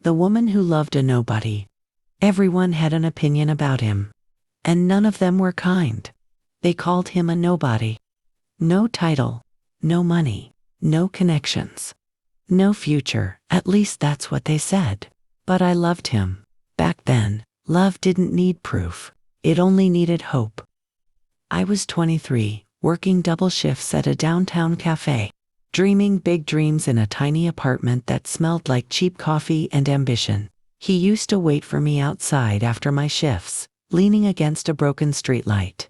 The woman who loved a nobody. Everyone had an opinion about him, and none of them were kind. They called him a nobody. No title, no money, no connections, no future, at least that's what they said. But I loved him. Back then, love didn't need proof. It only needed hope. I was 23, working double shifts at a downtown cafe, dreaming big dreams in a tiny apartment that smelled like cheap coffee and ambition. He used to wait for me outside after my shifts, leaning against a broken streetlight.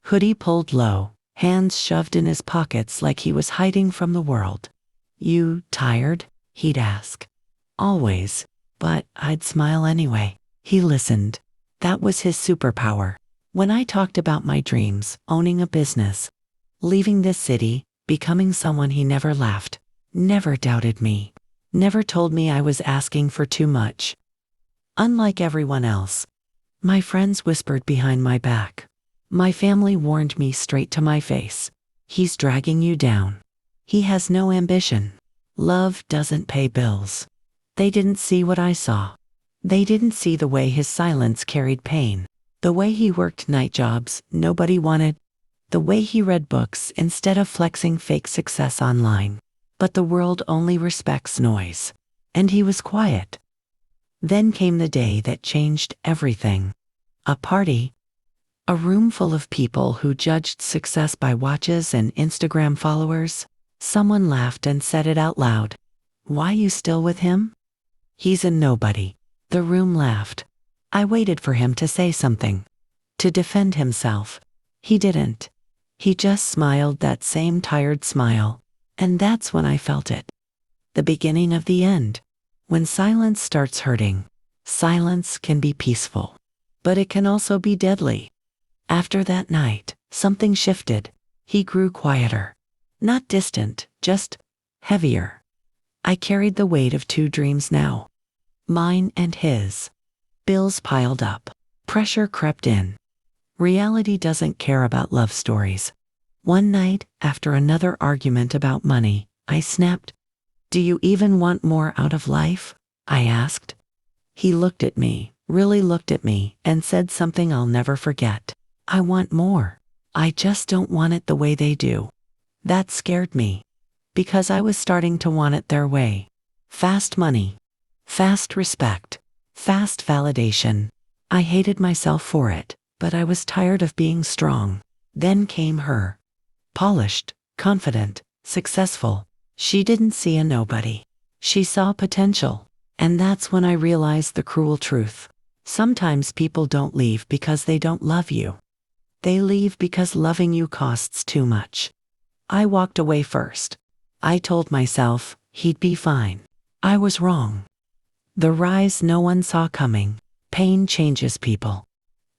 Hoodie pulled low, hands shoved in his pockets like he was hiding from the world. "You tired?" he'd ask. Always, but I'd smile anyway. He listened. That was his superpower. When I talked about my dreams, owning a business, leaving this city, becoming someone, he never laughed, never doubted me, never told me I was asking for too much. Unlike everyone else, my friends whispered behind my back. My family warned me straight to my face. "He's dragging you down. He has no ambition. Love doesn't pay bills." They didn't see what I saw. They didn't see the way his silence carried pain. The way he worked night jobs nobody wanted. The way he read books instead of flexing fake success online. But the world only respects noise. And he was quiet. Then came the day that changed everything. A party. A room full of people who judged success by watches and Instagram followers. Someone laughed and said it out loud. "Why you still with him? He's a nobody." The room laughed. I waited for him to say something, to defend himself. He didn't. He just smiled that same tired smile. And that's when I felt it. The beginning of the end. When silence starts hurting, silence can be peaceful, but it can also be deadly. After that night, something shifted. He grew quieter. Not distant, just heavier. I carried the weight of two dreams now. Mine and his. Bills piled up. Pressure crept in. Reality doesn't care about love stories. One night, after another argument about money, I snapped. "Do you even want more out of life?" I asked. He looked at me, really looked at me, and said something I'll never forget. "I want more. I just don't want it the way they do." That scared me, because I was starting to want it their way. Fast money. Fast respect. Fast validation. I hated myself for it, but I was tired of being strong. Then came her. Polished, confident, successful. She didn't see a nobody. She saw potential. And that's when I realized the cruel truth. Sometimes people don't leave because they don't love you. They leave because loving you costs too much. I walked away first. I told myself, he'd be fine. I was wrong. The rise no one saw coming. Pain changes people.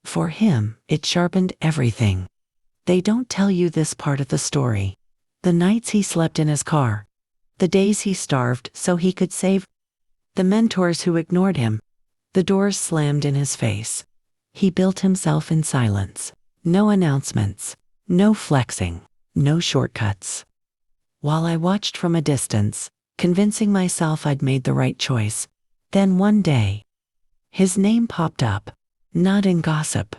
For him, it sharpened everything. They don't tell you this part of the story. The nights he slept in his car. The days he starved so he could save. The mentors who ignored him. The doors slammed in his face. He built himself in silence. No announcements. No flexing. No shortcuts. While I watched from a distance, convincing myself I'd made the right choice, then one day, his name popped up. Not in gossip.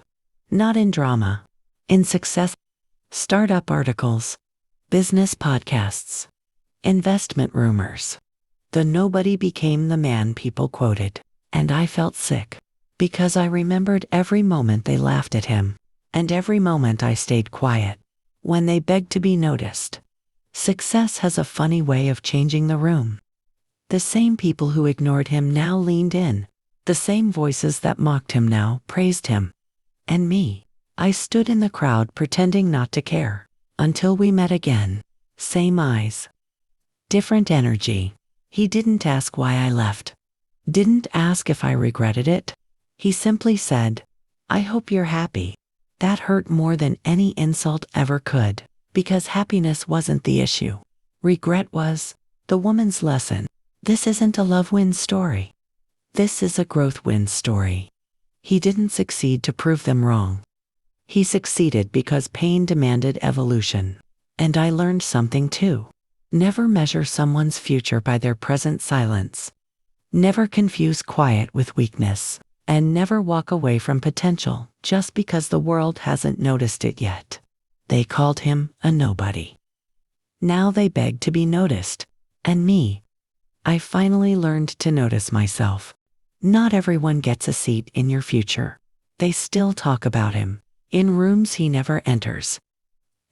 Not in drama. In success. Startup articles. Business podcasts. Investment rumors. The nobody became the man people quoted. And I felt sick. Because I remembered every moment they laughed at him. And every moment I stayed quiet. When they begged to be noticed. Success has a funny way of changing the room. The same people who ignored him now leaned in. The same voices that mocked him now praised him. And me. I stood in the crowd pretending not to care. Until we met again. Same eyes. Different energy. He didn't ask why I left. Didn't ask if I regretted it. He simply said, "I hope you're happy." That hurt more than any insult ever could. Because happiness wasn't the issue. Regret was. The woman's lesson. This isn't a love win story. This is a growth win story. He didn't succeed to prove them wrong. He succeeded because pain demanded evolution. And I learned something too. Never measure someone's future by their present silence. Never confuse quiet with weakness. And never walk away from potential just because the world hasn't noticed it yet. They called him a nobody. Now they beg to be noticed. And me. I finally learned to notice myself. Not everyone gets a seat in your future. They still talk about him. In rooms he never enters.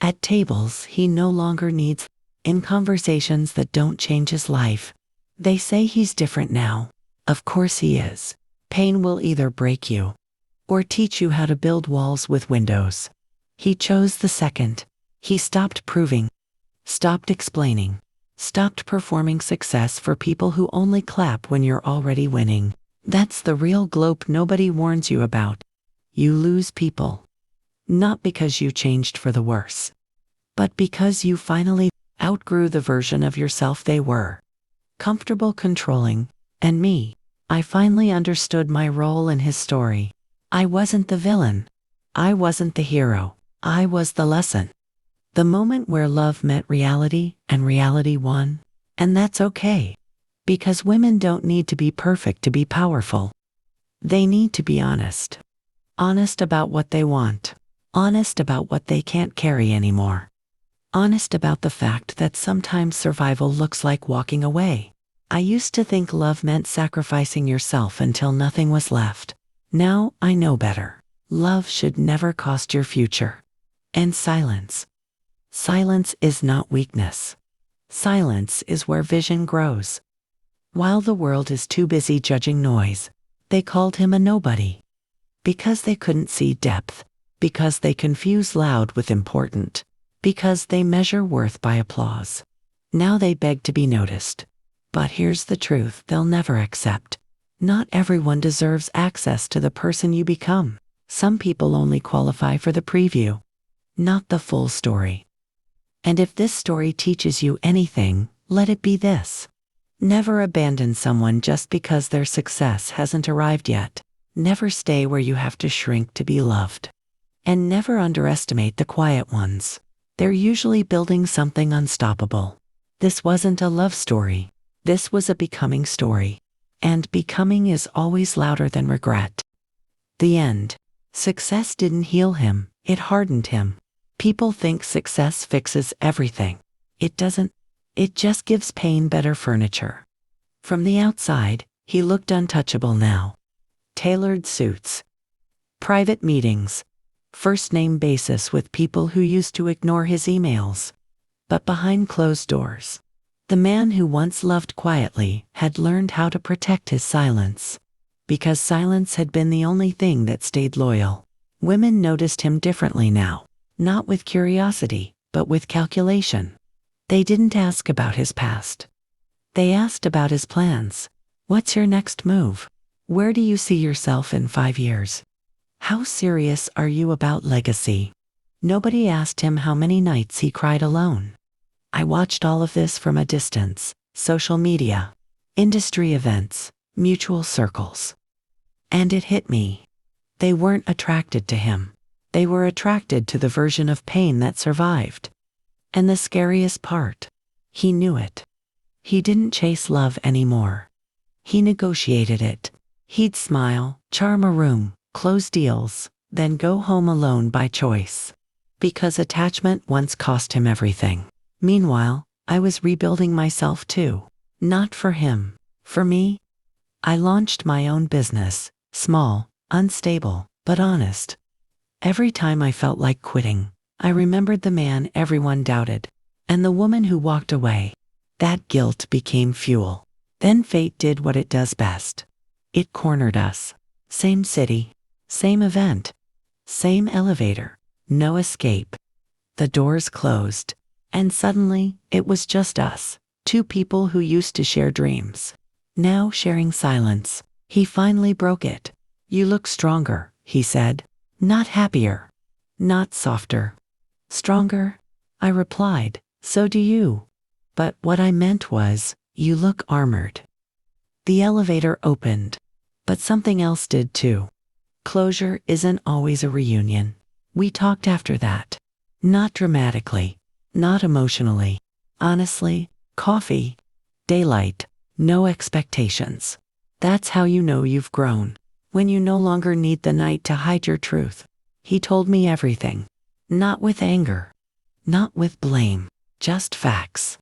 At tables he no longer needs. In conversations that don't change his life. They say he's different now. Of course he is. Pain will either break you or teach you how to build walls with windows. He chose the second. He stopped proving, stopped explaining, stopped performing success for people who only clap when you're already winning. That's the real globe nobody warns you about. You lose people. Not because you changed for the worse, but because you finally outgrew the version of yourself they were. Comfortable controlling. And me. I finally understood my role in his story. I wasn't the villain. I wasn't the hero. I was the lesson. The moment where love met reality and reality won. And that's okay. Because women don't need to be perfect to be powerful. They need to be honest. Honest about what they want. Honest about what they can't carry anymore. Honest about the fact that sometimes survival looks like walking away. I used to think love meant sacrificing yourself until nothing was left. Now I know better. Love should never cost your future. And silence. Silence is not weakness. Silence is where vision grows. While the world is too busy judging noise, they called him a nobody. Because they couldn't see depth. Because they confuse loud with important. Because they measure worth by applause. Now they beg to be noticed. But here's the truth they'll never accept. Not everyone deserves access to the person you become. Some people only qualify for the preview, not the full story. And if this story teaches you anything, let it be this. Never abandon someone just because their success hasn't arrived yet. Never stay where you have to shrink to be loved. And never underestimate the quiet ones. They're usually building something unstoppable. This wasn't a love story. This was a becoming story. And becoming is always louder than regret. The end. Success didn't heal him, it hardened him. People think success fixes everything. It doesn't. It just gives pain better furniture. From the outside, he looked untouchable now. Tailored suits. Private meetings. First-name basis with people who used to ignore his emails. But behind closed doors, the man who once loved quietly had learned how to protect his silence. Because silence had been the only thing that stayed loyal. Women noticed him differently now, not with curiosity, but with calculation. They didn't ask about his past. They asked about his plans. What's your next move? Where do you see yourself in 5 years? How serious are you about legacy? Nobody asked him how many nights he cried alone. I watched all of this from a distance. Social media, industry events, mutual circles. And it hit me. They weren't attracted to him. They were attracted to the version of pain that survived. And the scariest part, he knew it. He didn't chase love anymore. He negotiated it. He'd smile, charm a room, close deals, then go home alone by choice. Because attachment once cost him everything. Meanwhile, I was rebuilding myself too. Not for him. For me. I launched my own business. Small, unstable, but honest. Every time I felt like quitting, I remembered the man everyone doubted, and the woman who walked away. That guilt became fuel. Then fate did what it does best. It cornered us. Same city, same event, same elevator, no escape. The doors closed, and suddenly it was just us, two people who used to share dreams. Now sharing silence. He finally broke it. You look stronger, he said. Not happier. Not softer. Stronger? I replied, so do you. But what I meant was, you look armored. The elevator opened. But something else did too. Closure isn't always a reunion. We talked after that. Not dramatically. Not emotionally. Honestly, coffee. Daylight. No expectations. That's how you know you've grown. When you no longer need the night to hide your truth. He told me everything. Not with anger. Not with blame. Just facts.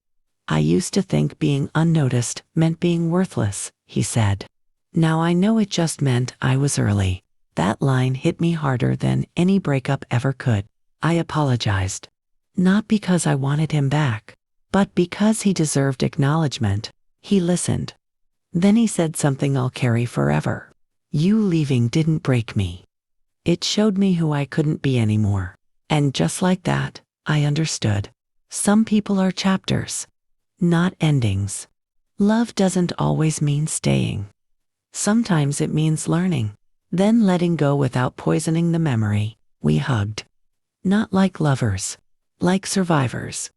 I used to think being unnoticed meant being worthless, he said. Now I know it just meant I was early. That line hit me harder than any breakup ever could. I apologized. Not because I wanted him back, but because he deserved acknowledgement. He listened. Then he said something I'll carry forever. You leaving didn't break me. It showed me who I couldn't be anymore. And just like that, I understood. Some people are chapters, not endings. Love doesn't always mean staying. Sometimes it means learning, then letting go without poisoning the memory. We hugged. Not like lovers, like survivors.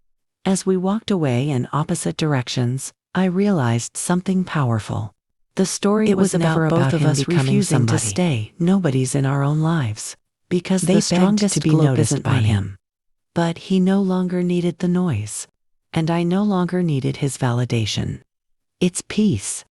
As we walked away in opposite directions, I realized something powerful. The story was about both of us refusing to stay. Nobody's in our own lives, because the strongest to be noticed by him. But he no longer needed the noise, and I no longer needed his validation. It's peace.